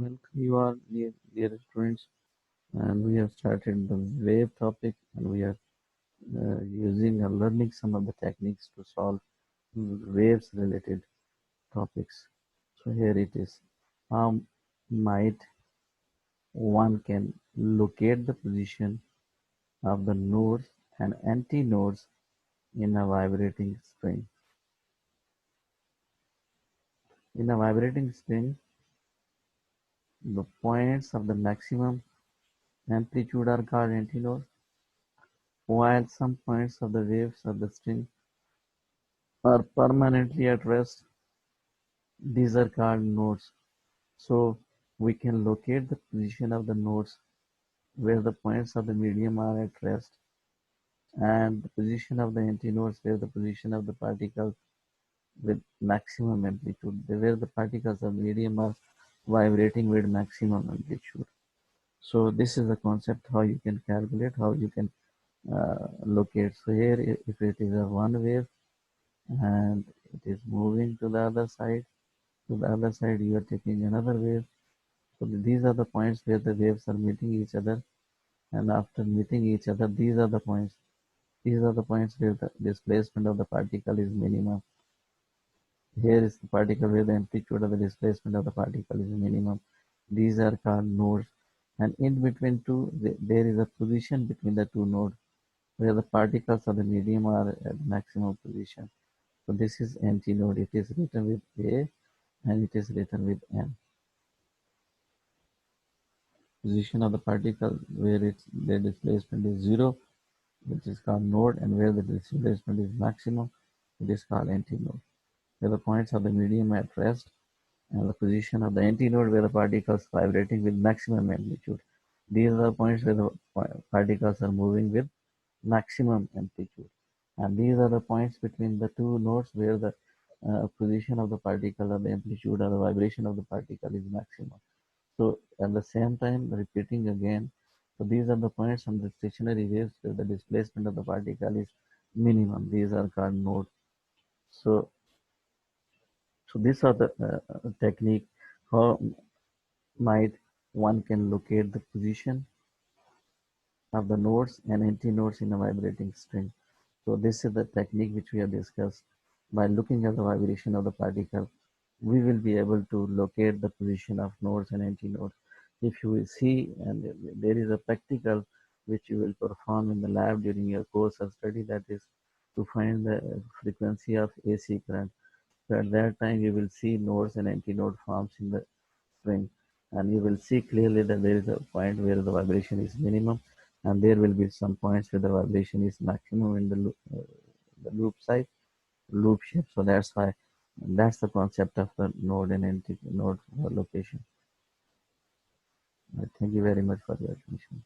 Welcome you all, dear students, and we have started the wave topic, and we are using and learning some of the techniques to solve waves related topics. So here it is. How might one can locate the position of the nodes and antinodes in a vibrating string? In a vibrating string, the points of the maximum amplitude are called antinodes, while some points of the waves of the string are permanently at rest. These are called nodes. So we can locate the position of the nodes where the points of the medium are at rest, and the position of the antinodes where the position of the particles with maximum amplitude, where the particles of medium are vibrating with maximum amplitude. So this is the concept how you can calculate, how you can locate. So here if it is a one wave and it is moving to the other side, you are taking another wave. So these are the points where the waves are meeting each other, and after meeting each other, these are the points. These are the points where the displacement of the particle is minimum. Here is the particle where the amplitude of the displacement of the particle is minimum. These are called nodes. And in between two, there is a position between the two nodes where the particles of the medium are at maximum position. So this is antinode. It is written with A and it is written with N. Position of the particle where the displacement is zero, which is called node, and where the displacement is maximum, it is called antinode. Where the points of the medium at rest, and the position of the antinode where the particles vibrating with maximum amplitude. These are the points where the particles are moving with maximum amplitude. And these are the points between the two nodes where the position of the particle or the amplitude or the vibration of the particle is maximum. So at the same time, repeating again, so these are the points on the stationary waves where the displacement of the particle is minimum. These are called nodes. So, so these are the technique how might one can locate the position of the nodes and antinodes in a vibrating string. So this is the technique which we have discussed. By looking at the vibration of the particle, we will be able to locate the position of nodes and antinodes. If you will see, and there is a practical which you will perform in the lab during your course of study, that is to find the frequency of AC current. So at that time, you will see nodes and antinode forms in the string, and you will see clearly that there is a point where the vibration is minimum, and there will be some points where the vibration is maximum in the loop side, loop shape. So that's why that's the concept of the node and node location. Thank you very much for your attention.